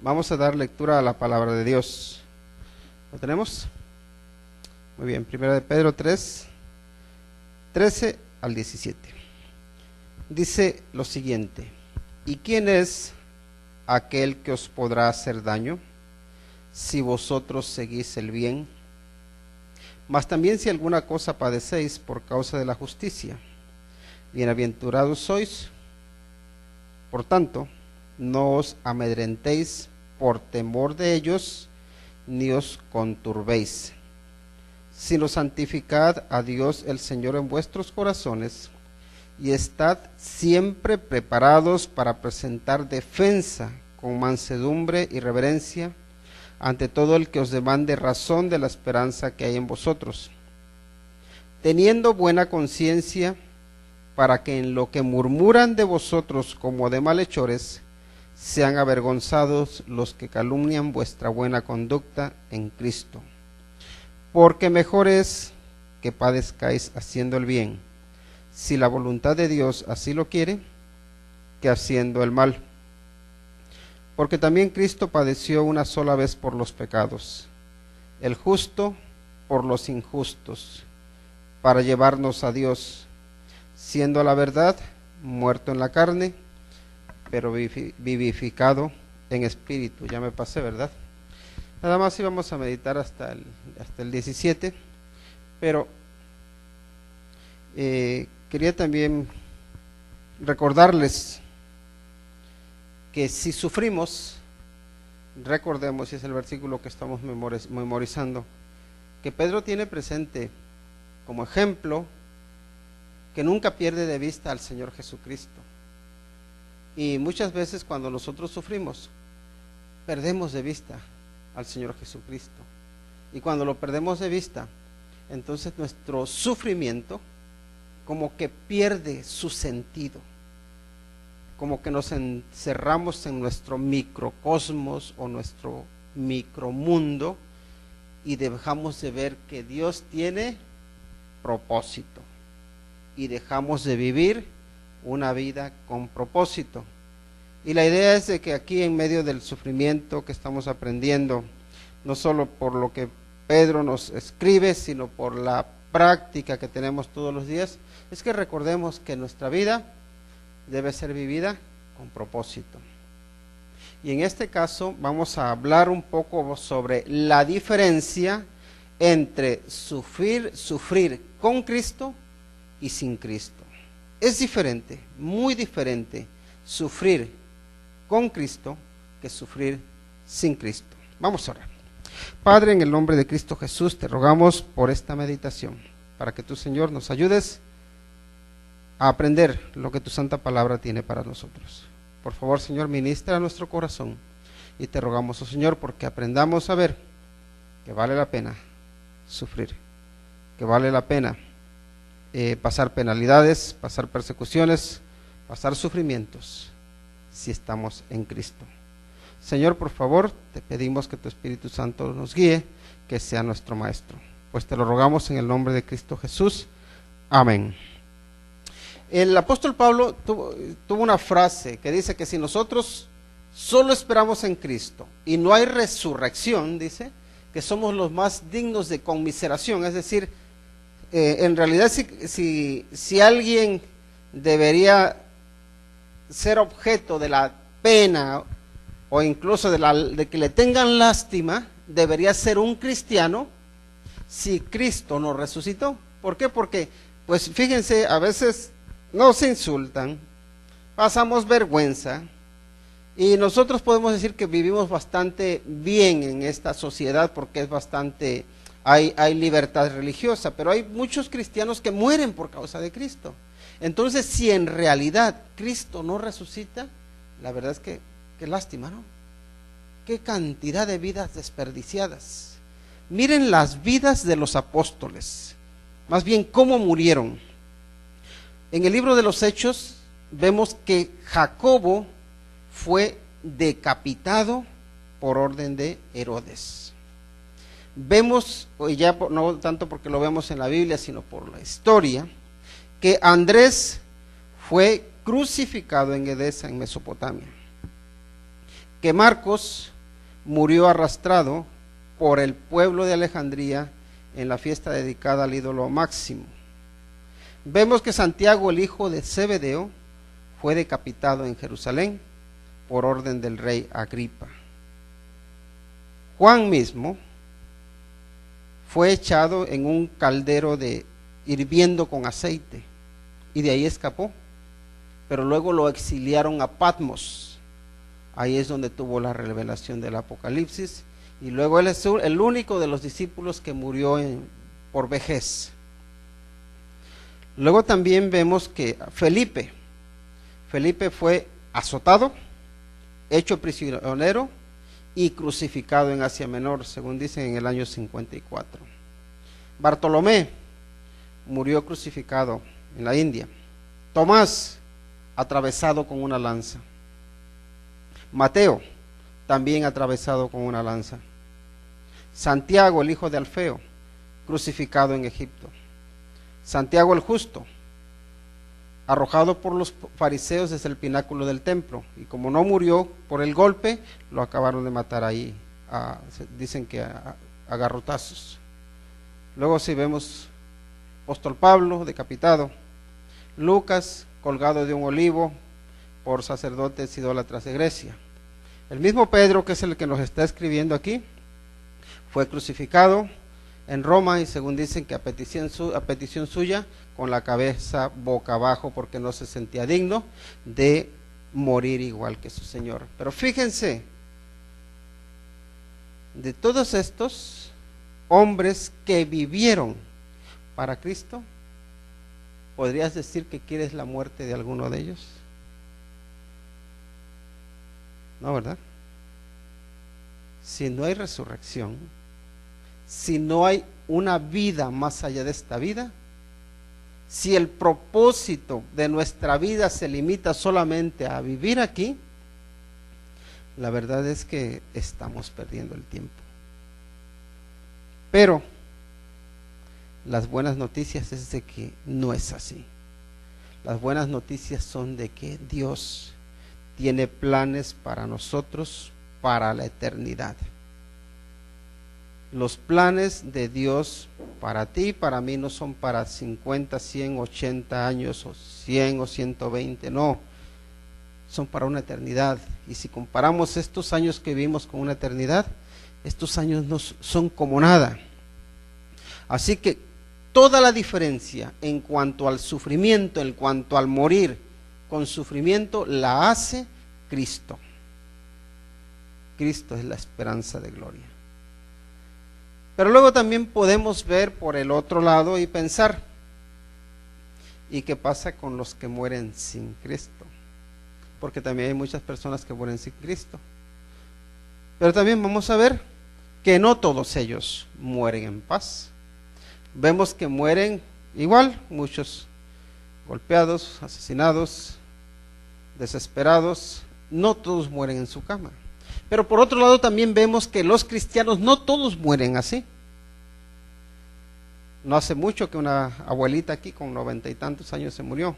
Vamos a dar lectura a la palabra de Dios. ¿Lo tenemos? Muy bien, 1 de Pedro 3, 13 al 17. Dice lo siguiente: ¿y quién es aquel que os podrá hacer daño si vosotros seguís el bien? Mas también si alguna cosa padecéis por causa de la justicia, bienaventurados sois. Por tanto, no os amedrentéis por temor de ellos, ni os conturbéis, sino santificad a Dios el Señor en vuestros corazones, y estad siempre preparados para presentar defensa con mansedumbre y reverencia ante todo el que os demande razón de la esperanza que hay en vosotros, teniendo buena conciencia, para que en lo que murmuran de vosotros como de malhechores, sean avergonzados los que calumnian vuestra buena conducta en Cristo. Porque mejor es que padezcáis haciendo el bien, si la voluntad de Dios así lo quiere, que haciendo el mal. Porque también Cristo padeció una sola vez por los pecados, el justo por los injustos, para llevarnos a Dios, siendo a la verdad muerto en la carne, pero vivificado en espíritu. Ya me pasé, ¿verdad? Nada más íbamos a meditar hasta el 17, pero quería también recordarles que si sufrimos, recordemos, y es el versículo que estamos memorizando, que Pedro tiene presente como ejemplo que nunca pierde de vista al Señor Jesucristo. Y muchas veces cuando nosotros sufrimos, perdemos de vista al Señor Jesucristo. Y cuando lo perdemos de vista, entonces nuestro sufrimiento como que pierde su sentido. Como que nos encerramos en nuestro microcosmos o nuestro micromundo y dejamos de ver que Dios tiene propósito. Y dejamos de vivir una vida con propósito. Y la idea es de que aquí, en medio del sufrimiento que estamos aprendiendo, no solo por lo que Pedro nos escribe, sino por la práctica que tenemos todos los días, es que recordemos que nuestra vida debe ser vivida con propósito. Y en este caso vamos a hablar un poco sobre la diferencia entre sufrir con Cristo y sin Cristo. Es diferente, muy diferente, sufrir con Cristo que sufrir sin Cristo. Vamos a orar. Padre, en el nombre de Cristo Jesús, te rogamos por esta meditación, para que tú, Señor, nos ayudes a aprender lo que tu santa palabra tiene para nosotros. Por favor, Señor, ministra a nuestro corazón, y te rogamos, oh Señor, porque aprendamos a ver que vale la pena sufrir, que vale la pena pasar penalidades, pasar persecuciones, pasar sufrimientos, si estamos en Cristo. Señor, por favor, te pedimos que tu Espíritu Santo nos guíe, que sea nuestro Maestro. Pues te lo rogamos en el nombre de Cristo Jesús. Amén. El apóstol Pablo tuvo una frase que dice que si nosotros solo esperamos en Cristo y no hay resurrección, dice, que somos los más dignos de conmiseración. Es decir, en realidad si alguien debería ser objeto de la pena o incluso de que le tengan lástima, debería ser un cristiano si Cristo no resucitó. ¿Por qué? Porque, pues fíjense, a veces nos insultan, pasamos vergüenza, y nosotros podemos decir que vivimos bastante bien en esta sociedad porque es bastante, hay libertad religiosa, pero hay muchos cristianos que mueren por causa de Cristo. Entonces, si en realidad Cristo no resucita, la verdad es que qué lástima, ¿no? Qué cantidad de vidas desperdiciadas. Miren las vidas de los apóstoles, más bien cómo murieron. En el libro de los Hechos vemos que Jacobo fue decapitado por orden de Herodes. Vemos, ya no tanto porque lo vemos en la Biblia, sino por la historia, que Andrés fue crucificado en Edesa, en Mesopotamia, que Marcos murió arrastrado por el pueblo de Alejandría en la fiesta dedicada al ídolo Máximo. Vemos que Santiago, el hijo de Zebedeo, fue decapitado en Jerusalén por orden del rey Agripa. Juan mismo fue echado en un caldero hirviendo con aceite, y de ahí escapó, pero luego lo exiliaron a Patmos. Ahí es donde tuvo la revelación del Apocalipsis, y luego él es el único de los discípulos que murió por vejez. Luego también vemos que Felipe fue azotado, hecho prisionero y crucificado en Asia Menor, según dicen, en el año 54. Bartolomé murió crucificado en la India. Tomás, atravesado con una lanza. Mateo, también atravesado con una lanza. Santiago, el hijo de Alfeo, crucificado en Egipto. Santiago el justo, arrojado por los fariseos desde el pináculo del templo, y como no murió por el golpe, lo acabaron de matar ahí, dicen que a garrotazos. Luego si vemos apóstol Pablo decapitado, Lucas colgado de un olivo por sacerdotes idólatras de Grecia. El mismo Pedro, que es el que nos está escribiendo aquí, fue crucificado en Roma, y según dicen que a petición suya, con la cabeza boca abajo, porque no se sentía digno de morir igual que su Señor. Pero fíjense, de todos estos hombres que vivieron para Cristo, ¿podrías decir que quieres la muerte de alguno de ellos? No, ¿verdad? Si no hay resurrección, si no hay una vida más allá de esta vida, si el propósito de nuestra vida se limita solamente a vivir aquí, la verdad es que estamos perdiendo el tiempo. Pero las buenas noticias es de que no es así. Las buenas noticias son de que Dios tiene planes para nosotros para la eternidad. Los planes de Dios para ti y para mí no son para 50, 100, 80 años o 100 o 120, no, son para una eternidad. Y si comparamos estos años que vivimos con una eternidad, estos años no son como nada. Así que toda la diferencia en cuanto al sufrimiento, en cuanto al morir con sufrimiento, la hace Cristo. Cristo es la esperanza de gloria. Pero luego también podemos ver por el otro lado y pensar, ¿y qué pasa con los que mueren sin Cristo? Porque también hay muchas personas que mueren sin Cristo. Pero también vamos a ver que no todos ellos mueren en paz. Vemos que mueren igual, muchos golpeados, asesinados, desesperados. No todos mueren en su cama. Pero por otro lado también vemos que los cristianos no todos mueren así. No hace mucho que una abuelita aquí con 90 y tantos años se murió.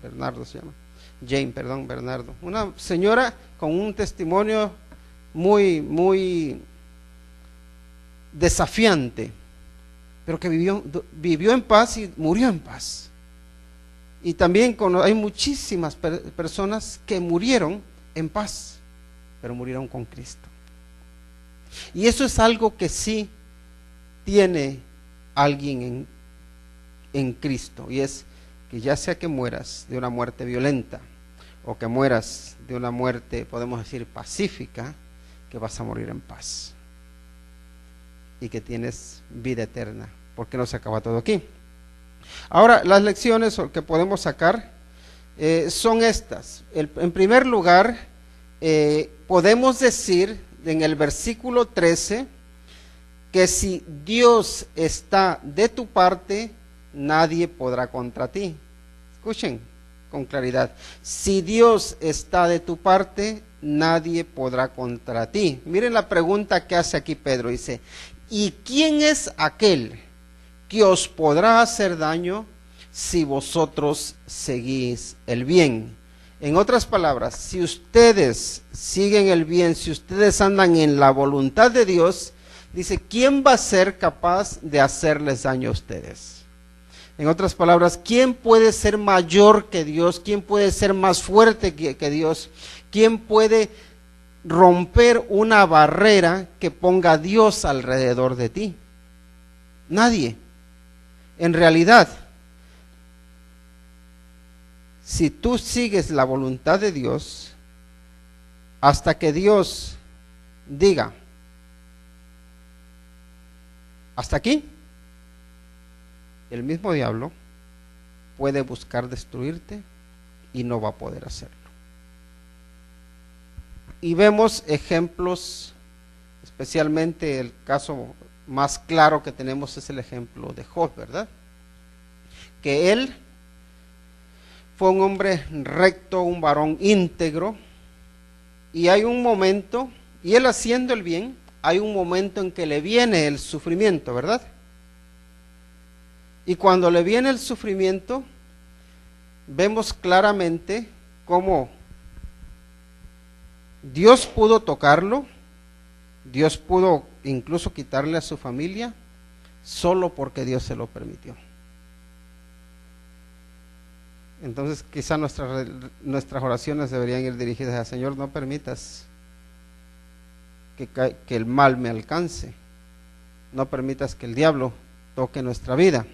Bernardo se llama. Bernardo. Una señora con un testimonio muy desafiante, pero que vivió en paz y murió en paz. Y también hay muchísimas personas que murieron en paz, pero murieron con Cristo. Y eso es algo que sí tiene alguien en Cristo, y es que ya sea que mueras de una muerte violenta o que mueras de una muerte, podemos decir, pacífica, que vas a morir en paz y que tienes vida eterna, porque no se acaba todo aquí. Ahora, las lecciones que podemos sacar son estas. En primer lugar, podemos decir en el versículo 13 que si Dios está de tu parte, nadie podrá contra ti. Escuchen con claridad. Si Dios está de tu parte, nadie podrá contra ti. Miren la pregunta que hace aquí Pedro. Dice, ¿y quién es aquel que os podrá hacer daño si vosotros seguís el bien? En otras palabras, si ustedes siguen el bien, si ustedes andan en la voluntad de Dios, dice, ¿quién va a ser capaz de hacerles daño a ustedes? En otras palabras, ¿quién puede ser mayor que Dios? ¿Quién puede ser más fuerte que Dios? ¿Quién puede romper una barrera que ponga a Dios alrededor de ti? Nadie. En realidad, si tú sigues la voluntad de Dios, hasta que Dios diga, hasta aquí, el mismo diablo puede buscar destruirte y no va a poder hacerlo. Y vemos ejemplos, especialmente el caso más claro que tenemos es el ejemplo de Job, ¿verdad? Que él fue un hombre recto, un varón íntegro, y hay un momento, y él haciendo el bien, hay un momento en que le viene el sufrimiento, ¿verdad? Y cuando le viene el sufrimiento, vemos claramente cómo Dios pudo tocarlo, Dios pudo incluso quitarle a su familia, solo porque Dios se lo permitió. Entonces quizá nuestras oraciones deberían ir dirigidas a Señor, no permitas que el mal me alcance, no permitas que el diablo toque nuestra vida.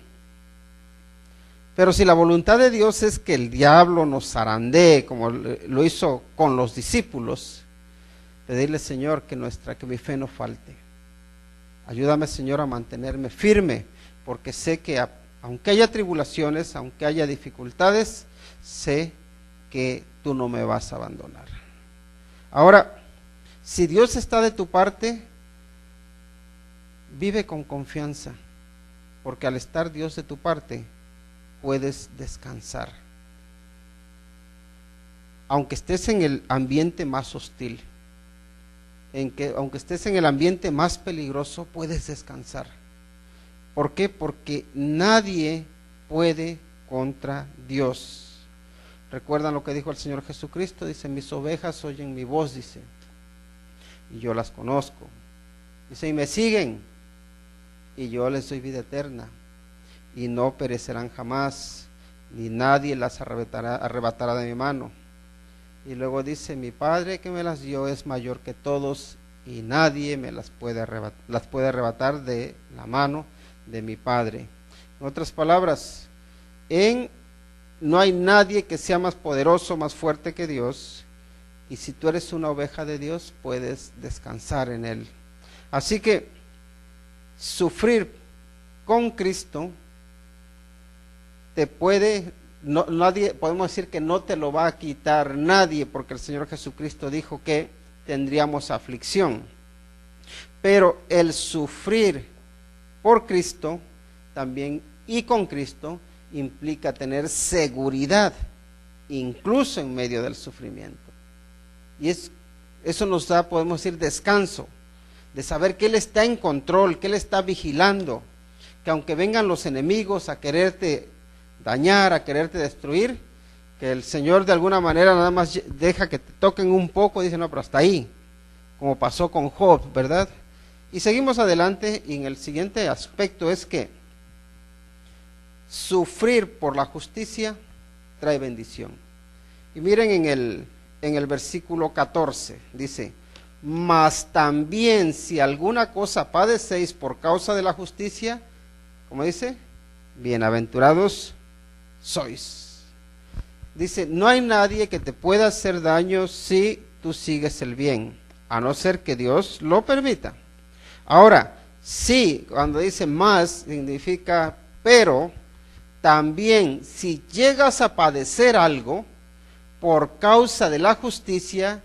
Pero si la voluntad de Dios es que el diablo nos zarandee, como lo hizo con los discípulos, pedirle, Señor, que mi fe no falte. Ayúdame, Señor, a mantenerme firme, porque sé que aunque haya tribulaciones, aunque haya dificultades, sé que tú no me vas a abandonar. Ahora, si Dios está de tu parte, vive con confianza, porque al estar Dios de tu parte, puedes descansar. Aunque estés en el ambiente más hostil, aunque estés en el ambiente más peligroso, puedes descansar. ¿Por qué? Porque nadie puede contra Dios. ¿Recuerdan lo que dijo el Señor Jesucristo? Dice, mis ovejas oyen mi voz, dice, y yo las conozco. Dice, y me siguen, y yo les doy vida eterna, y no perecerán jamás, ni nadie las arrebatará de mi mano. Y luego dice, mi Padre que me las dio es mayor que todos, y nadie me las puede arrebatar de la mano de mi Padre. En otras palabras, no hay nadie que sea más poderoso, más fuerte que Dios, y si tú eres una oveja de Dios, puedes descansar en Él. Así que sufrir con Cristo podemos decir que no te lo va a quitar nadie, porque el Señor Jesucristo dijo que tendríamos aflicción. Pero el sufrir por Cristo también y con Cristo implica tener seguridad, incluso en medio del sufrimiento. Y eso nos da, podemos decir, descanso, de saber que Él está en control, que Él está vigilando, que aunque vengan los enemigos a quererte dañar, a quererte destruir, que el Señor de alguna manera nada más deja que te toquen un poco, dice, no, pero hasta ahí, como pasó con Job, ¿verdad? Y seguimos adelante, y en el siguiente aspecto es que sufrir por la justicia trae bendición. Y miren en el versículo 14, dice, mas también si alguna cosa padecéis por causa de la justicia, ¿cómo dice? Bienaventurados sois. Dice, no hay nadie que te pueda hacer daño si tú sigues el bien, a no ser que Dios lo permita. Ahora, sí, cuando dice más, significa pero, también si llegas a padecer algo por causa de la justicia,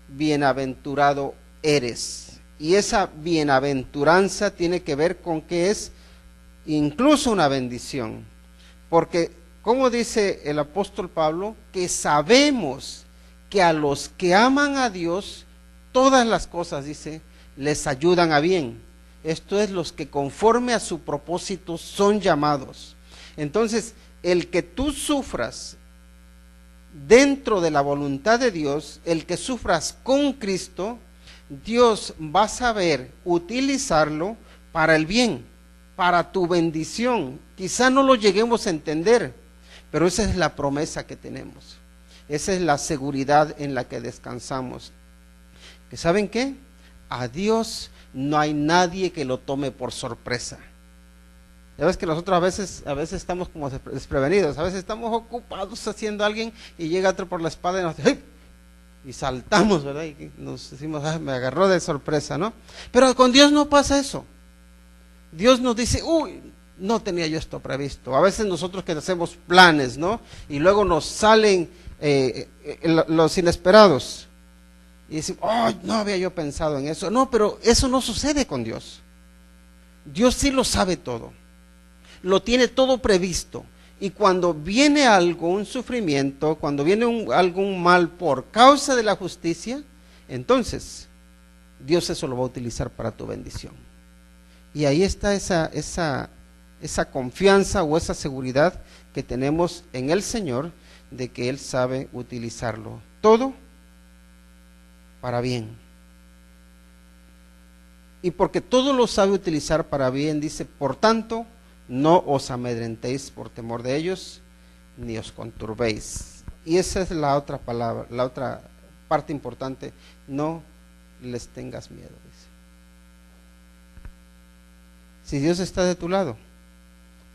bienaventurado eres. Y esa bienaventuranza tiene que ver con que es incluso una bendición. Porque, como dice el apóstol Pablo, que sabemos que a los que aman a Dios, todas las cosas, dice, les ayudan a bien. Esto es, los que conforme a su propósito son llamados. Entonces, el que tú sufras dentro de la voluntad de Dios, el que sufras con Cristo, Dios va a saber utilizarlo para el bien, para tu bendición. Quizá no lo lleguemos a entender, pero esa es la promesa que tenemos. Esa es la seguridad en la que descansamos. ¿Que saben qué? A Dios no hay nadie que lo tome por sorpresa. Ya ves que nosotros a veces estamos como desprevenidos, a veces estamos ocupados haciendo a alguien y llega otro por la espalda y nos dice, ¡ay! Y saltamos, ¿verdad? Y nos decimos, ¡ay! Me agarró de sorpresa, ¿no? Pero con Dios no pasa eso. Dios nos dice, uy, no tenía yo esto previsto. A veces nosotros que hacemos planes, ¿no? Y luego nos salen los inesperados. Y decimos, ay, no había yo pensado en eso. No, pero eso no sucede con Dios. Dios sí lo sabe todo. Lo tiene todo previsto. Y cuando viene algún sufrimiento, cuando viene algún mal por causa de la justicia, entonces Dios eso lo va a utilizar para tu bendición. Y ahí está esa confianza o esa seguridad que tenemos en el Señor de que Él sabe utilizarlo todo para bien. Y porque todo lo sabe utilizar para bien, dice, por tanto, no os amedrentéis por temor de ellos, ni os conturbéis. Y esa es la otra palabra, la otra parte importante, no les tengas miedo, dice. Si Dios está de tu lado,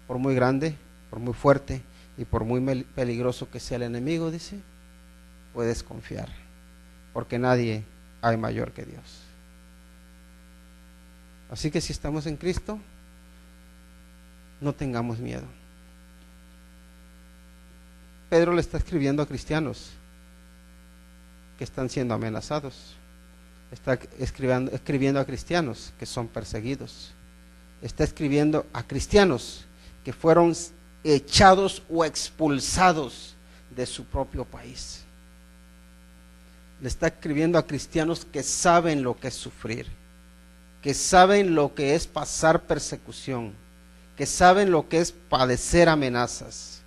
por muy grande, por muy fuerte y por muy peligroso que sea el enemigo, dice, puedes confiar, porque nadie hay mayor que Dios. Así que si estamos en Cristo, no tengamos miedo. Pedro le está escribiendo a cristianos que están siendo amenazados. Está escribiendo a cristianos que son perseguidos. Está escribiendo a cristianos que fueron echados o expulsados de su propio país. Le está escribiendo a cristianos que saben lo que es sufrir, que saben lo que es pasar persecución, que saben lo que es padecer amenazas.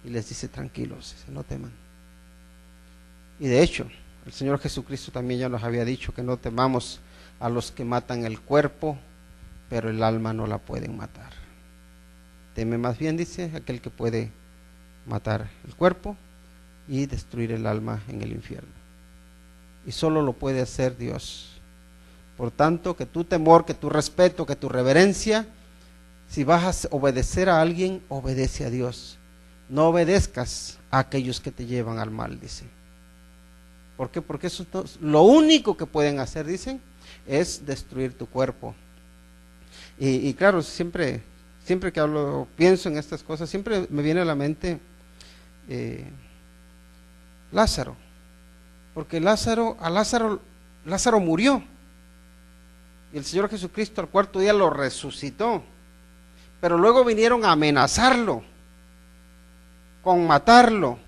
Y les dice, tranquilos, no teman. Y de hecho, el Señor Jesucristo también ya nos había dicho que no temamos a los que matan el cuerpo, pero el alma no la pueden matar. Teme más bien, dice, aquel que puede matar el cuerpo y destruir el alma en el infierno. Y solo lo puede hacer Dios. Por tanto, que tu temor, que tu respeto, que tu reverencia, si vas a obedecer a alguien, obedece a Dios. No obedezcas a aquellos que te llevan al mal, dice. ¿Por qué? Porque eso lo único que pueden hacer, dicen, es destruir tu cuerpo. Y claro, siempre que pienso en estas cosas, siempre me viene a la mente Lázaro. Porque Lázaro murió. Y el Señor Jesucristo al cuarto día lo resucitó. Pero luego vinieron a amenazarlo con matarlo.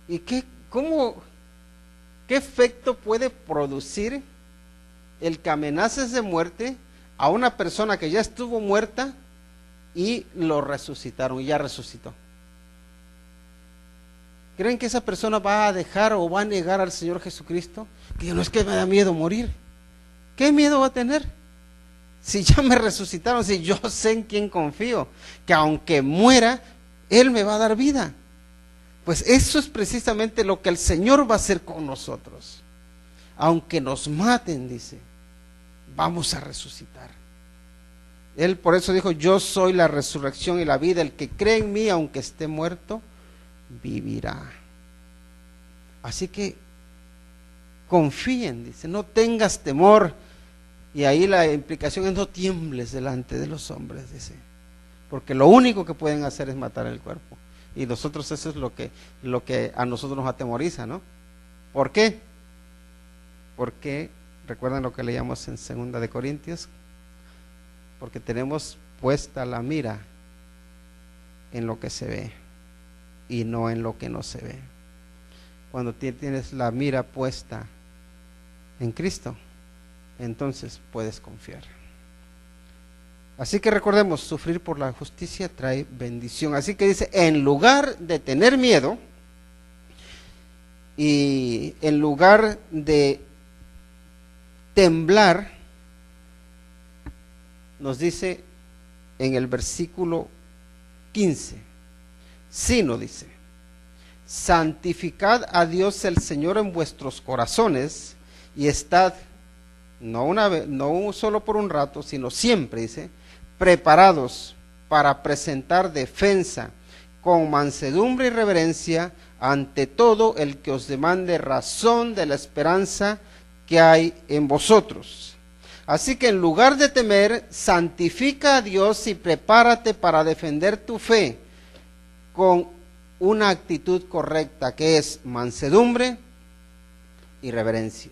¿Y qué efecto puede producir el que amenaces de muerte a una persona que ya estuvo muerta y lo resucitaron y ya resucitó? ¿Creen que esa persona va a dejar o va a negar al Señor Jesucristo? Que no, es que me da miedo morir. ¿Qué miedo va a tener? Si ya me resucitaron, si yo sé en quién confío, que aunque muera, Él me va a dar vida. Pues eso es precisamente lo que el Señor va a hacer con nosotros. Aunque nos maten, dice, vamos a resucitar. Él por eso dijo, yo soy la resurrección y la vida, el que cree en mí, aunque esté muerto, vivirá. Así que confíen, dice, no tengas temor. Y ahí la implicación es no tiembles delante de los hombres, dice, porque lo único que pueden hacer es matar el cuerpo. Y nosotros eso es lo que a nosotros nos atemoriza, ¿no? ¿Por qué? Porque, recuerdan lo que leíamos en 2 de Corintios, porque tenemos puesta la mira en lo que se ve y no en lo que no se ve. Cuando tienes la mira puesta en Cristo, entonces puedes confiar. Así que recordemos, sufrir por la justicia trae bendición. Así que dice, en lugar de tener miedo, Y en lugar de temblar, nos dice en el versículo 15, sino dice, santificad a Dios el Señor en vuestros corazones y estad, no una vez, no solo por un rato, sino siempre, dice, preparados para presentar defensa con mansedumbre y reverencia ante todo el que os demande razón de la esperanza que hay en vosotros. Así que en lugar de temer, santifica a Dios y prepárate para defender tu fe con una actitud correcta, que es mansedumbre y reverencia.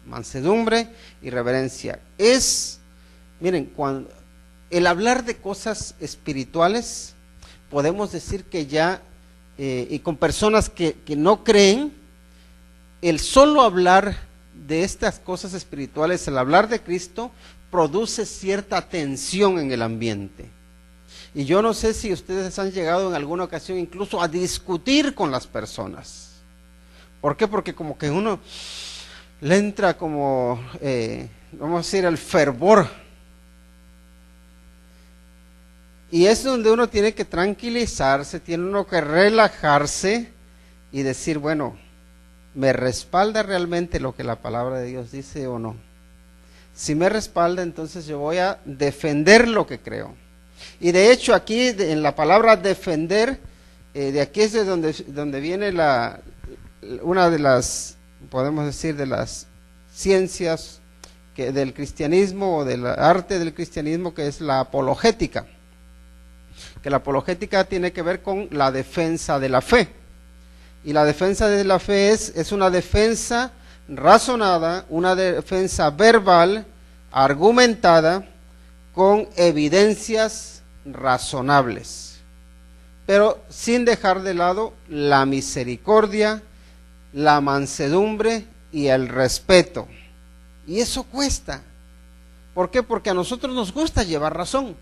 Mansedumbre y reverencia. Miren, cuando el hablar de cosas espirituales, podemos decir que ya, y con personas que no creen, el solo hablar de estas cosas espirituales, el hablar de Cristo, produce cierta tensión en el ambiente. Y yo no sé si ustedes han llegado en alguna ocasión incluso a discutir con las personas. ¿Por qué? Porque como que uno le entra como, vamos a decir, el fervor. Y es donde uno tiene que tranquilizarse, tiene uno que relajarse y decir, bueno, ¿me respalda realmente lo que la palabra de Dios dice o no? Si me respalda, entonces yo voy a defender lo que creo. Y de hecho aquí en la palabra defender, de aquí es de donde viene una de las, podemos decir, de las ciencias del cristianismo o del arte del cristianismo, que es la apologética. Que la apologética tiene que ver con la defensa de la fe. Y la defensa de la fe es una defensa razonada, una defensa verbal, argumentada, con evidencias razonables, pero sin dejar de lado la misericordia, la mansedumbre y el respeto. Y eso cuesta. ¿Por qué? Porque a nosotros nos gusta llevar razón.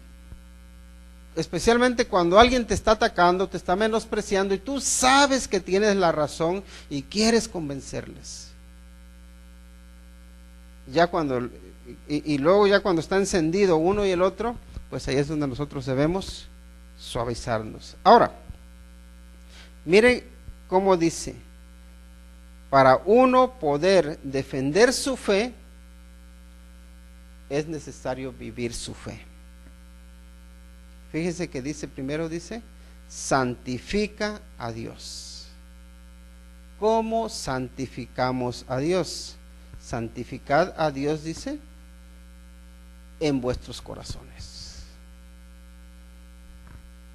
Especialmente cuando alguien te está atacando, te está menospreciando y tú sabes que tienes la razón y quieres convencerles. Ya cuando, y luego ya cuando está encendido uno y el otro, pues ahí es donde nosotros debemos suavizarnos. Ahora, miren cómo dice, para uno poder defender su fe, es necesario vivir su fe. Fíjense que dice, primero dice, santifica a Dios. ¿Cómo santificamos a Dios? Santificad a Dios, dice, en vuestros corazones.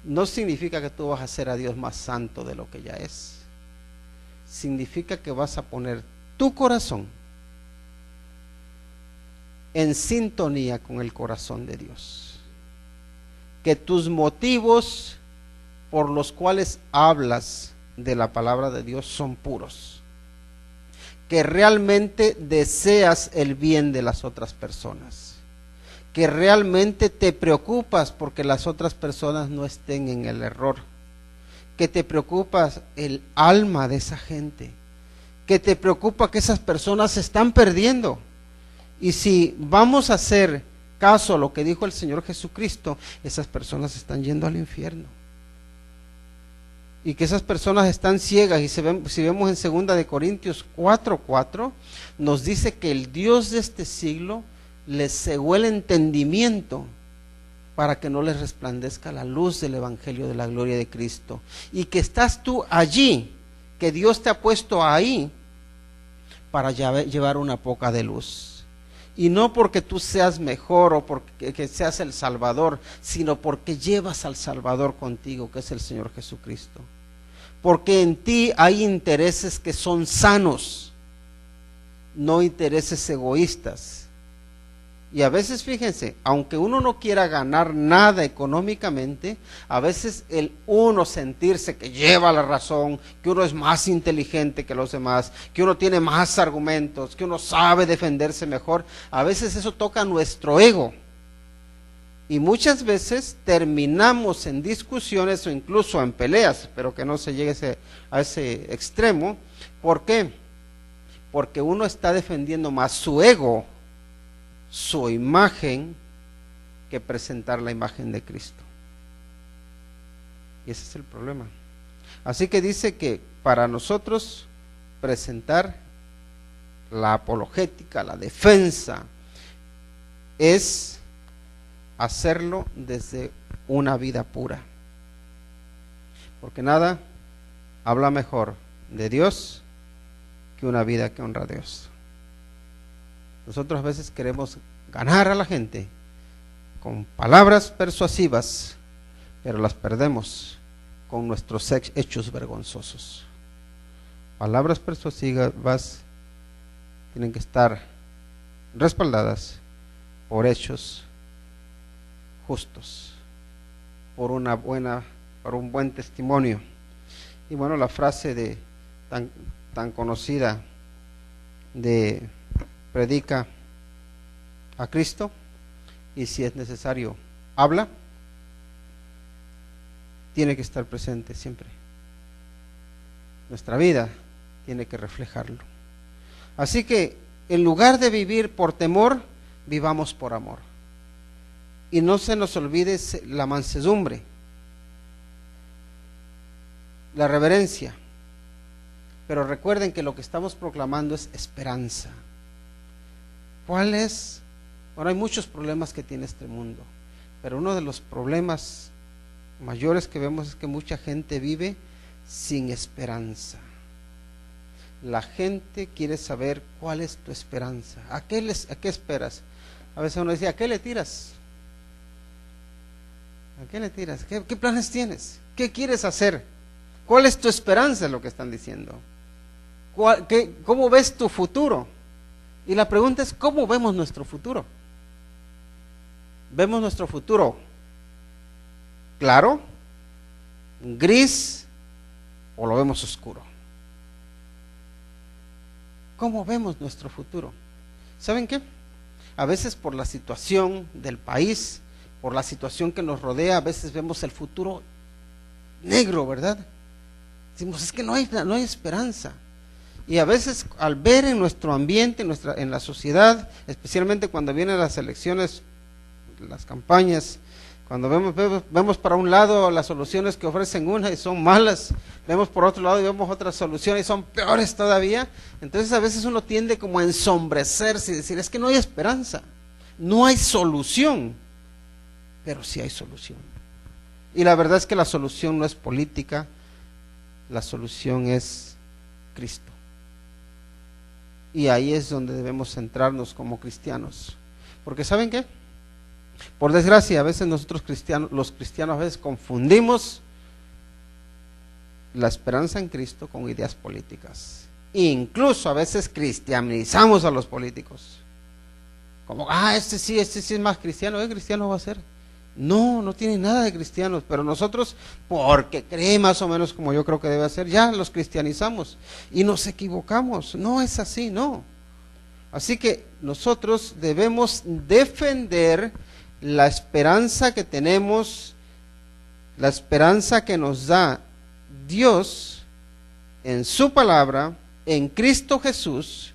No significa que tú vas a hacer a Dios más santo de lo que ya es. Significa que vas a poner tu corazón en sintonía con el corazón de Dios. Que tus motivos por los cuales hablas de la palabra de Dios son puros. Que realmente deseas el bien de las otras personas. Que realmente te preocupas porque las otras personas no estén en el error. Que te preocupas el alma de esa gente. Que te preocupa que esas personas se están perdiendo. Y si vamos a hacer caso a lo que dijo el Señor Jesucristo, esas personas están yendo al infierno. Y que esas personas están ciegas. Y si vemos en 2 de Corintios 4:4, nos dice que el Dios de este siglo les cegó el entendimiento para que no les resplandezca la luz del Evangelio de la gloria de Cristo. Y que estás tú allí, que Dios te ha puesto ahí para llevar una poca de luz. Y no porque tú seas mejor o porque que seas el Salvador, sino porque llevas al Salvador contigo, que es el Señor Jesucristo. Porque en ti hay intereses que son sanos, no intereses egoístas. Y a veces, fíjense, aunque uno no quiera ganar nada económicamente, a veces el uno sentirse que lleva la razón, que uno es más inteligente que los demás, que uno tiene más argumentos, que uno sabe defenderse mejor, a veces eso toca nuestro ego. Y muchas veces terminamos en discusiones o incluso en peleas, pero que no se llegue a ese extremo. ¿Por qué? Porque uno está defendiendo más su ego, su imagen, que presentar la imagen de Cristo. Y ese es el problema. Así que dice que para nosotros presentar la apologética, la defensa, es hacerlo desde una vida pura. Porque nada habla mejor de Dios que una vida que honra a Dios. Nosotros a veces queremos ganar a la gente con palabras persuasivas, pero las perdemos con nuestros hechos vergonzosos. Palabras persuasivas tienen que estar respaldadas por hechos justos, por un buen testimonio. Y bueno, la frase tan conocida de predica a Cristo y si es necesario habla, tiene que estar presente siempre. Nuestra vida tiene que reflejarlo. Así que en lugar de vivir por temor, vivamos por amor. Y no se nos olvide la mansedumbre, la reverencia. Pero recuerden que lo que estamos proclamando es esperanza. ¿Cuál es? Bueno, hay muchos problemas que tiene este mundo, pero uno de los problemas mayores que vemos es que mucha gente vive sin esperanza. La gente quiere saber cuál es tu esperanza. ¿A qué esperas? A veces uno dice, ¿a qué le tiras? ¿A qué le tiras? ¿Qué planes tienes? ¿Qué quieres hacer? ¿Cuál es tu esperanza? Es lo que están diciendo. ¿Cómo ves tu futuro? Y la pregunta es, ¿cómo vemos nuestro futuro? ¿Vemos nuestro futuro claro, gris o lo vemos oscuro? ¿Cómo vemos nuestro futuro? ¿Saben qué? A veces por la situación del país, por la situación que nos rodea, a veces vemos el futuro negro, ¿verdad? Decimos, es que no hay esperanza. Y a veces al ver en nuestro ambiente, en la sociedad, especialmente cuando vienen las elecciones, las campañas, cuando vemos para un lado las soluciones que ofrecen una y son malas, vemos por otro lado y vemos otras soluciones y son peores todavía, entonces a veces uno tiende como a ensombrecerse y decir, es que no hay esperanza, no hay solución, pero sí hay solución. Y la verdad es que la solución no es política, la solución es Cristo. Y ahí es donde debemos centrarnos como cristianos. Porque ¿saben qué? Por desgracia, a veces nosotros los cristianos a veces confundimos la esperanza en Cristo con ideas políticas. Incluso a veces cristianizamos a los políticos. Como, este sí es más cristiano. ¿Qué cristiano va a ser? No tiene nada de cristianos, pero nosotros, porque cree más o menos como yo creo que debe ser, ya los cristianizamos y nos equivocamos. No es así, no. Así que nosotros debemos defender la esperanza que tenemos, la esperanza que nos da Dios en su palabra, en Cristo Jesús,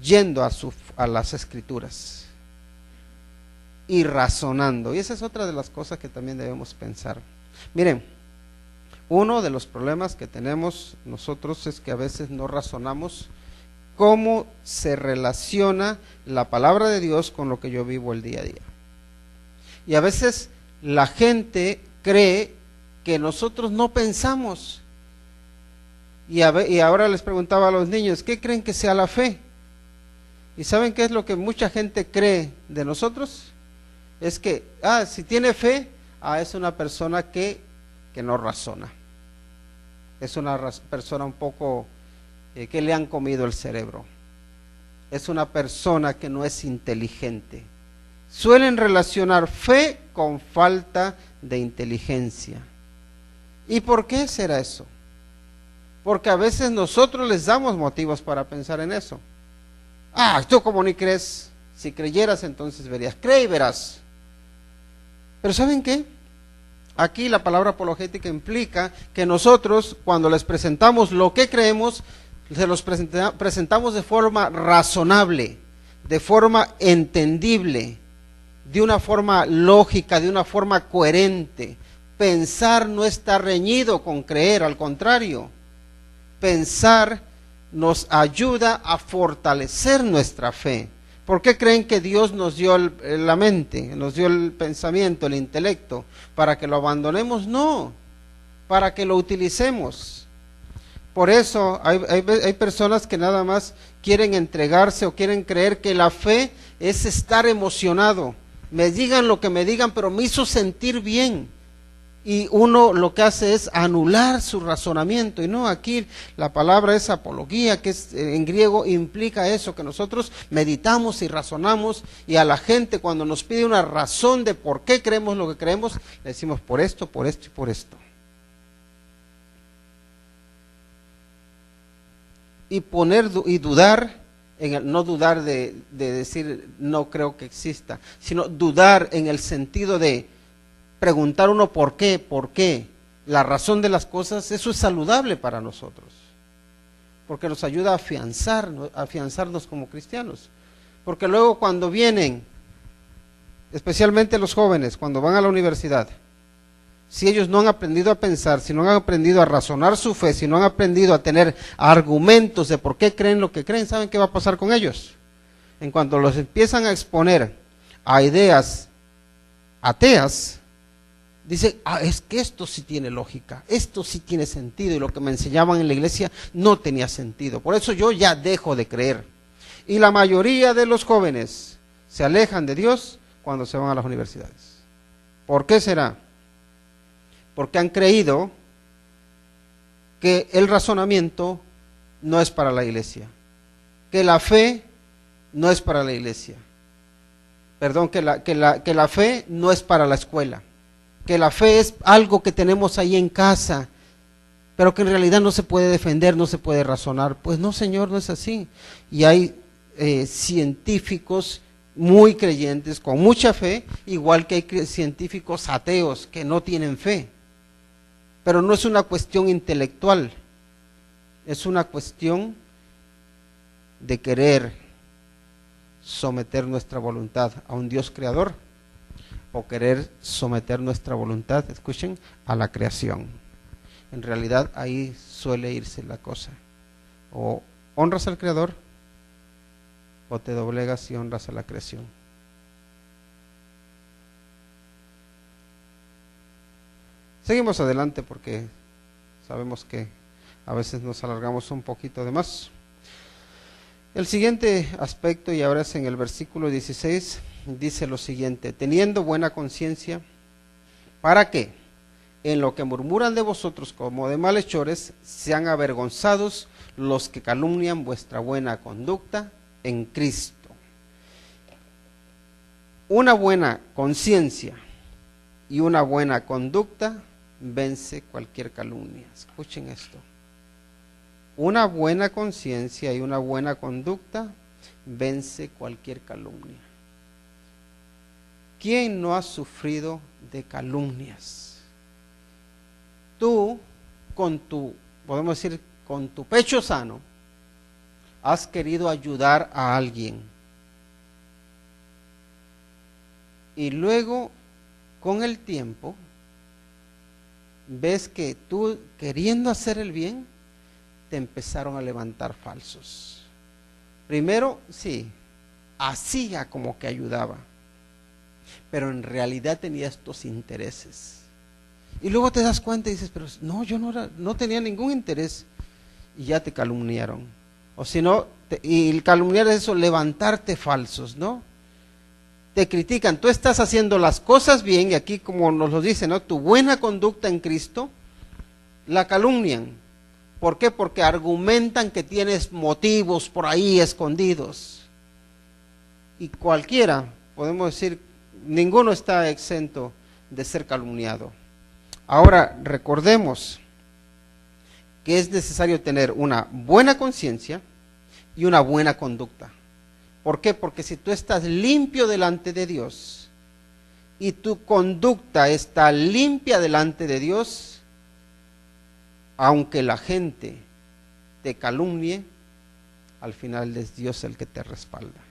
yendo a las escrituras y razonando. Y esa es otra de las cosas que también debemos pensar. Miren, uno de los problemas que tenemos nosotros es que a veces no razonamos cómo se relaciona la palabra de Dios con lo que yo vivo el día a día. Y a veces la gente cree que nosotros no pensamos. Y ahora les preguntaba a los niños, ¿qué creen que sea la fe? ¿Y saben qué es lo que mucha gente cree de nosotros? Es que, si tiene fe, es una persona que no razona. Es una persona un poco que le han comido el cerebro. Es una persona que no es inteligente. Suelen relacionar fe con falta de inteligencia. ¿Y por qué será eso? Porque a veces nosotros les damos motivos para pensar en eso. Tú como ni crees, si creyeras entonces verías. Cree y verás. Pero ¿saben qué? Aquí la palabra apologética implica que nosotros, cuando les presentamos lo que creemos, se los presentamos de forma razonable, de forma entendible, de una forma lógica, de una forma coherente. Pensar no está reñido con creer, al contrario. Pensar nos ayuda a fortalecer nuestra fe. ¿Por qué creen que Dios nos dio la mente, nos dio el pensamiento, el intelecto? ¿Para que lo abandonemos? No, para que lo utilicemos. Por eso hay personas que nada más quieren entregarse o quieren creer que la fe es estar emocionado. Me digan lo que me digan, pero me hizo sentir bien. Y uno lo que hace es anular su razonamiento. Y no, aquí la palabra es apología, que es, en griego implica eso, que nosotros meditamos y razonamos, y a la gente cuando nos pide una razón de por qué creemos lo que creemos, le decimos por esto y por esto. Y dudar, no dudar de decir no creo que exista, sino dudar en el sentido de preguntar uno por qué, la razón de las cosas. Eso es saludable para nosotros, porque nos ayuda a afianzarnos como cristianos. Porque luego cuando vienen, especialmente los jóvenes, cuando van a la universidad, si ellos no han aprendido a pensar, si no han aprendido a razonar su fe, si no han aprendido a tener argumentos de por qué creen lo que creen, ¿saben qué va a pasar con ellos? En cuanto los empiezan a exponer a ideas ateas, dice, es que esto sí tiene lógica, esto sí tiene sentido, y lo que me enseñaban en la iglesia no tenía sentido, por eso yo ya dejo de creer. Y la mayoría de los jóvenes se alejan de Dios cuando se van a las universidades. ¿Por qué será? Porque han creído que el razonamiento no es para la iglesia, que la fe no es para la iglesia, perdón, que la fe no es para la escuela, que la fe es algo que tenemos ahí en casa, pero que en realidad no se puede defender, no se puede razonar. Pues no, Señor, no es así. Y hay científicos muy creyentes, con mucha fe, igual que hay científicos ateos que no tienen fe. Pero no es una cuestión intelectual, es una cuestión de querer someter nuestra voluntad a un Dios creador, o querer someter nuestra voluntad, escuchen, a la creación. En realidad ahí suele irse la cosa. O honras al creador, o te doblegas y honras a la creación. Seguimos adelante porque sabemos que a veces nos alargamos un poquito de más. El siguiente aspecto, y ahora es en el versículo 16, dice lo siguiente: teniendo buena conciencia, para que en lo que murmuran de vosotros como de malhechores, sean avergonzados los que calumnian vuestra buena conducta en Cristo. Una buena conciencia y una buena conducta vence cualquier calumnia. Escuchen esto. Una buena conciencia y una buena conducta vence cualquier calumnia. ¿Quién no ha sufrido de calumnias? Tú, podemos decir, con tu pecho sano, has querido ayudar a alguien. Y luego, con el tiempo, ves que tú, queriendo hacer el bien, te empezaron a levantar falsos. Primero, sí, hacía como que ayudaba, pero en realidad tenía estos intereses. Y luego te das cuenta y dices, pero no, yo no tenía ningún interés, y ya te calumniaron. O si no, y el calumniar es eso, levantarte falsos, ¿no? Te critican, tú estás haciendo las cosas bien, y aquí como nos lo dice, ¿no? Tu buena conducta en Cristo, la calumnian. ¿Por qué? Porque argumentan que tienes motivos por ahí escondidos. Y cualquiera, podemos decir, ninguno está exento de ser calumniado. Ahora, recordemos que es necesario tener una buena conciencia y una buena conducta. ¿Por qué? Porque si tú estás limpio delante de Dios y tu conducta está limpia delante de Dios, aunque la gente te calumnie, al final es Dios el que te respalda.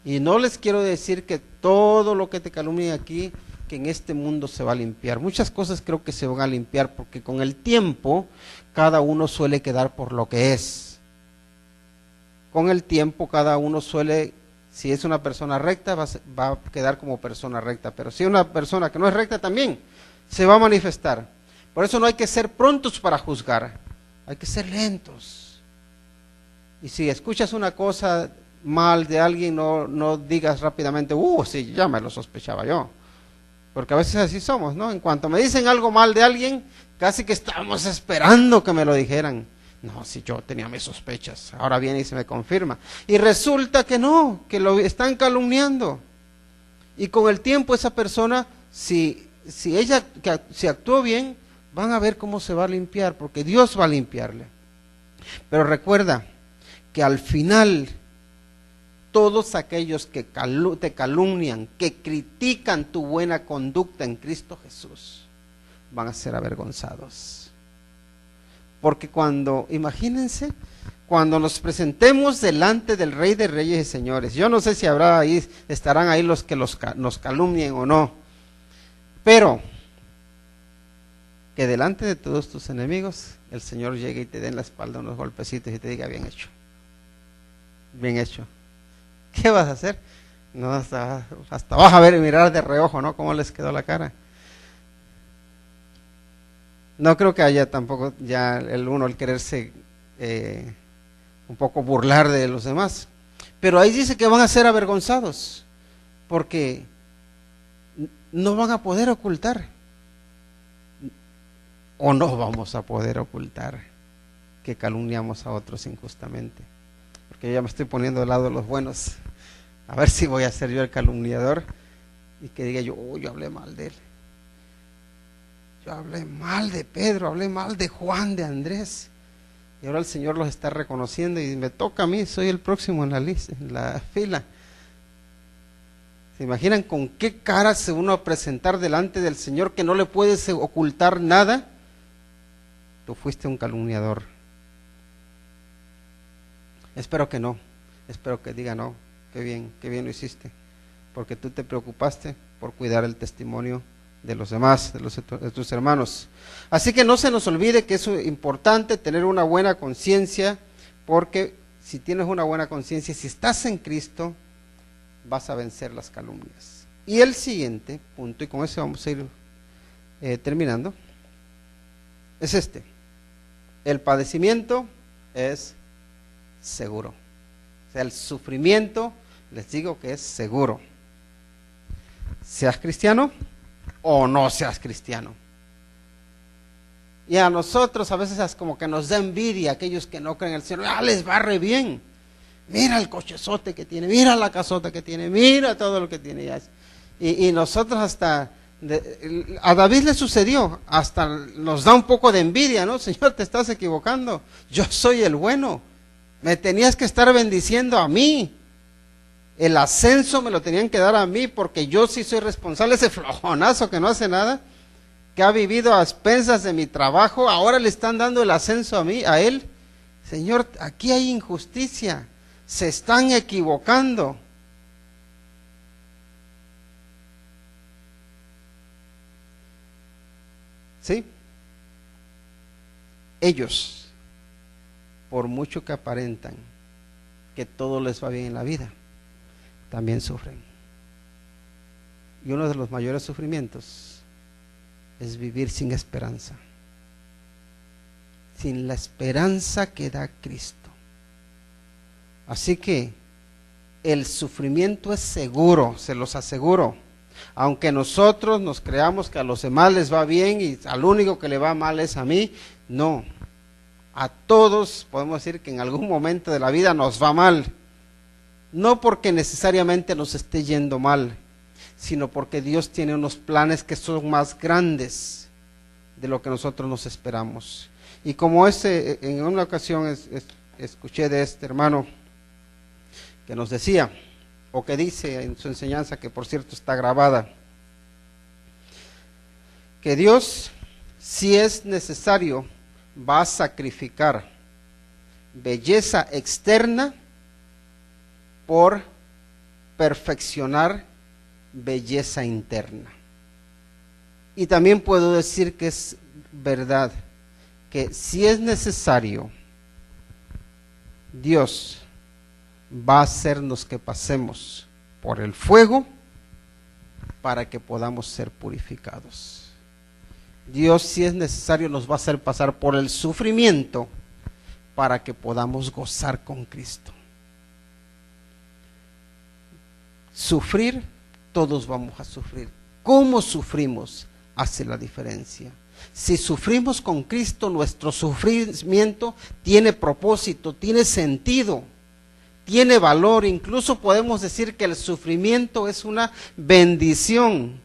Y no les quiero decir que todo lo que te calumnie aquí, que en este mundo se va a limpiar. Muchas cosas creo que se van a limpiar porque con el tiempo cada uno suele quedar por lo que es. Con el tiempo cada uno suele, si es una persona recta, va a quedar como persona recta. Pero si es una persona que no es recta también, se va a manifestar. Por eso no hay que ser prontos para juzgar, hay que ser lentos. Y si escuchas una cosa mal de alguien, no digas rápidamente, sí, ya me lo sospechaba yo. Porque a veces así somos, ¿no? En cuanto me dicen algo mal de alguien, casi que estamos esperando que me lo dijeran. No, si yo tenía mis sospechas, ahora viene y se me confirma. Y resulta que no, que lo están calumniando. Y con el tiempo esa persona, si actuó bien, van a ver cómo se va a limpiar, porque Dios va a limpiarle. Pero recuerda que al final todos aquellos que te calumnian, que critican tu buena conducta en Cristo Jesús, van a ser avergonzados. Porque imagínense, cuando nos presentemos delante del Rey de Reyes y Señores, yo no sé si estarán ahí los que nos calumnien o no, pero que delante de todos tus enemigos, el Señor llegue y te dé en la espalda unos golpecitos y te diga, bien hecho, bien hecho. ¿Qué vas a hacer? No, hasta vas a ver y mirar de reojo, ¿no? Cómo les quedó la cara. No creo que haya tampoco ya el quererse un poco burlar de los demás. Pero ahí dice que van a ser avergonzados, porque no van a poder ocultar. O no vamos a poder ocultar que calumniamos a otros injustamente. Porque yo ya me estoy poniendo del lado de los buenos. A ver si voy a ser yo el calumniador y que diga yo hablé mal de él. Yo hablé mal de Pedro, hablé mal de Juan, de Andrés. Y ahora el Señor los está reconociendo y me toca a mí, soy el próximo en la fila. ¿Se imaginan con qué cara se uno a presentar delante del Señor que no le puedes ocultar nada? Tú fuiste un calumniador. Espero que no, espero que diga no, qué bien lo hiciste, porque tú te preocupaste por cuidar el testimonio de los demás, de tus hermanos. Así que no se nos olvide que es importante tener una buena conciencia, porque si tienes una buena conciencia, si estás en Cristo, vas a vencer las calumnias. Y el siguiente punto, y con eso vamos a ir terminando, es este: el padecimiento es seguro. O sea, el sufrimiento, les digo que es seguro. Seas cristiano o no seas cristiano. Y a nosotros a veces como que nos da envidia aquellos que no creen en el Señor. Les va re bien. Mira el cochezote que tiene, mira la casota que tiene, mira todo lo que tiene. Y nosotros a David le sucedió, hasta nos da un poco de envidia, ¿no? Señor, te estás equivocando, yo soy el bueno, me tenías que estar bendiciendo a mí, el ascenso me lo tenían que dar a mí, porque yo sí soy responsable. Ese flojonazo que no hace nada, que ha vivido a expensas de mi trabajo, ahora le están dando el ascenso a él. Señor, aquí hay injusticia, se están equivocando. ¿Sí? Ellos, por mucho que aparentan que todo les va bien en la vida, también sufren. Y uno de los mayores sufrimientos es vivir sin esperanza, sin la esperanza que da Cristo. Así que el sufrimiento es seguro, se los aseguro. Aunque nosotros nos creamos que a los demás les va bien y al único que le va mal es a mí, no. A todos podemos decir que en algún momento de la vida nos va mal. No porque necesariamente nos esté yendo mal, sino porque Dios tiene unos planes que son más grandes de lo que nosotros nos esperamos. Y como en una ocasión escuché de este hermano que nos decía, o que dice en su enseñanza, que por cierto está grabada, que Dios, si es necesario, va a sacrificar belleza externa por perfeccionar belleza interna. Y también puedo decir que es verdad, que si es necesario, Dios va a hacernos que pasemos por el fuego para que podamos ser purificados. Dios, si es necesario, nos va a hacer pasar por el sufrimiento para que podamos gozar con Cristo. Sufrir, todos vamos a sufrir. ¿Cómo sufrimos? Hace la diferencia. Si sufrimos con Cristo, nuestro sufrimiento tiene propósito, tiene sentido, tiene valor. Incluso podemos decir que el sufrimiento es una bendición.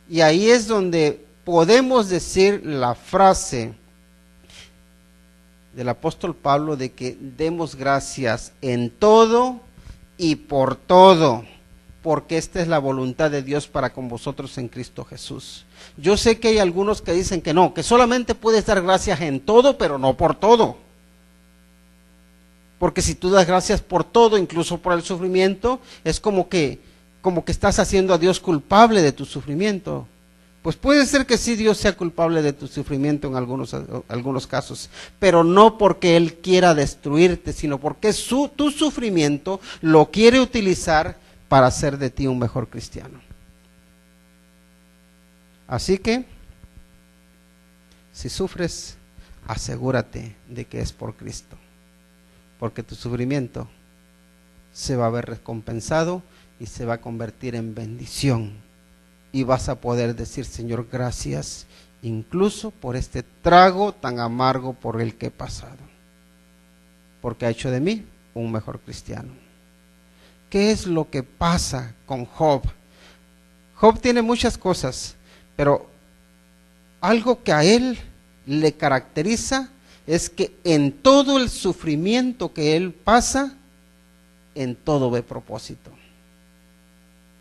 Y ahí es donde podemos decir la frase del apóstol Pablo de que demos gracias en todo y por todo, porque esta es la voluntad de Dios para con vosotros en Cristo Jesús. Yo sé que hay algunos que dicen que no, que solamente puedes dar gracias en todo, pero no por todo. Porque si tú das gracias por todo, incluso por el sufrimiento, es como que estás haciendo a Dios culpable de tu sufrimiento. Pues puede ser que sí, Dios sea culpable de tu sufrimiento en algunos casos, pero no porque Él quiera destruirte, sino porque tu sufrimiento lo quiere utilizar para hacer de ti un mejor cristiano. Así que, si sufres, asegúrate de que es por Cristo, porque tu sufrimiento se va a ver recompensado y se va a convertir en bendición. Y vas a poder decir, Señor, gracias, incluso por este trago tan amargo por el que he pasado, porque ha hecho de mí un mejor cristiano. ¿Qué es lo que pasa con Job? Job tiene muchas cosas, pero algo que a él le caracteriza es que en todo el sufrimiento que él pasa, en todo ve propósito.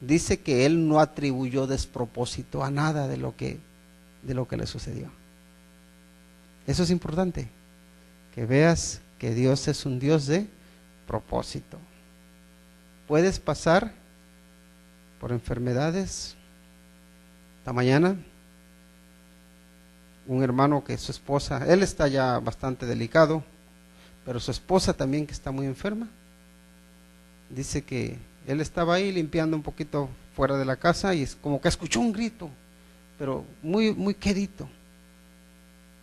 Dice que él no atribuyó despropósito a nada de lo que le sucedió. Eso es importante, que veas que Dios es un Dios de propósito. Puedes pasar por enfermedades. Esta mañana, un hermano que su esposa, él está ya bastante delicado, pero su esposa también, que está muy enferma, dice que él estaba ahí limpiando un poquito fuera de la casa y es como que escuchó un grito, pero muy, muy quedito.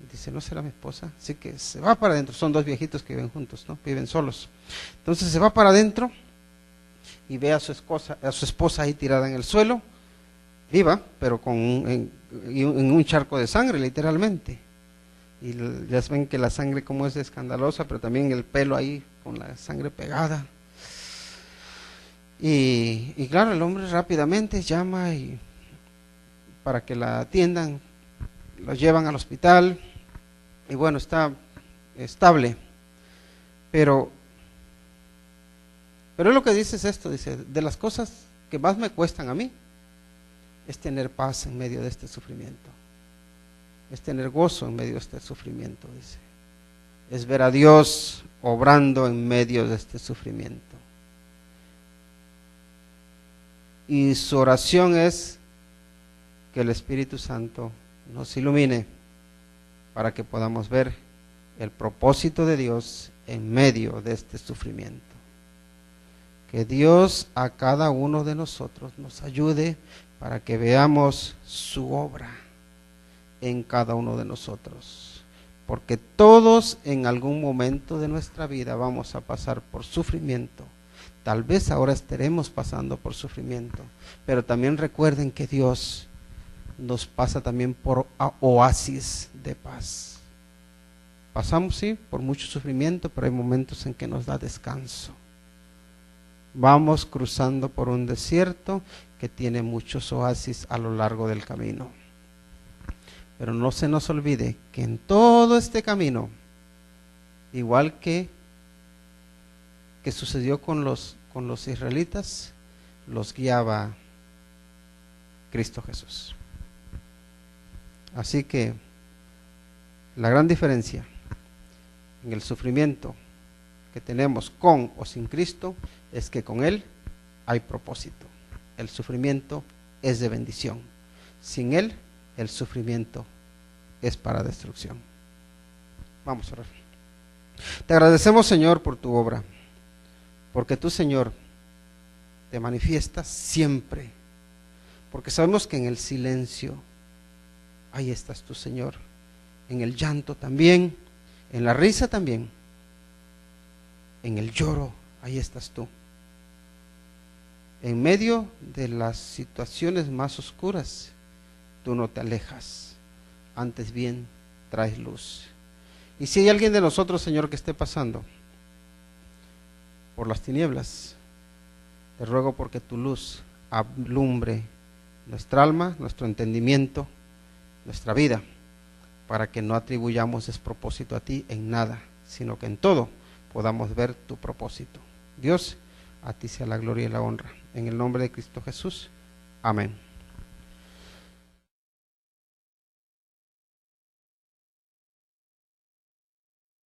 Dice, ¿no será mi esposa? Así que se va para adentro. Son dos viejitos que viven juntos, ¿no? Viven solos. Entonces se va para adentro y ve a su esposa ahí tirada en el suelo, viva, pero en un charco de sangre, literalmente. Y ya ven que la sangre como es escandalosa, pero también el pelo ahí con la sangre pegada. Y claro, el hombre rápidamente llama para que la atiendan, lo llevan al hospital y bueno, está estable. Pero lo que dice es esto, dice, de las cosas que más me cuestan a mí es tener paz en medio de este sufrimiento, es tener gozo en medio de este sufrimiento, dice, es ver a Dios obrando en medio de este sufrimiento. Y su oración es que el Espíritu Santo nos ilumine para que podamos ver el propósito de Dios en medio de este sufrimiento. Que Dios a cada uno de nosotros nos ayude para que veamos su obra en cada uno de nosotros. Porque todos en algún momento de nuestra vida vamos a pasar por sufrimiento. Tal vez ahora estaremos pasando por sufrimiento, pero también recuerden que Dios nos pasa también por oasis de paz. Pasamos, sí, por mucho sufrimiento, pero hay momentos en que nos da descanso. Vamos cruzando por un desierto que tiene muchos oasis a lo largo del camino. Pero no se nos olvide que en todo este camino, igual que que sucedió con los israelitas, los guiaba Cristo Jesús. Así que la gran diferencia en el sufrimiento que tenemos con o sin Cristo es que con Él hay propósito. El sufrimiento es de bendición. Sin Él, el sufrimiento es para destrucción. Vamos a orar. Te agradecemos, Señor, por tu obra, porque tú, Señor, te manifiestas siempre, porque sabemos que en el silencio ahí estás tú, Señor, en el llanto también, en la risa también, en el lloro ahí estás tú, en medio de las situaciones más oscuras tú no te alejas, antes bien traes luz. Y si hay alguien de nosotros, Señor, que esté pasando por las tinieblas, te ruego porque tu luz alumbre nuestra alma, nuestro entendimiento, nuestra vida, para que no atribuyamos despropósito a ti en nada, sino que en todo podamos ver tu propósito. Dios, a ti sea la gloria y la honra. En el nombre de Cristo Jesús. Amén.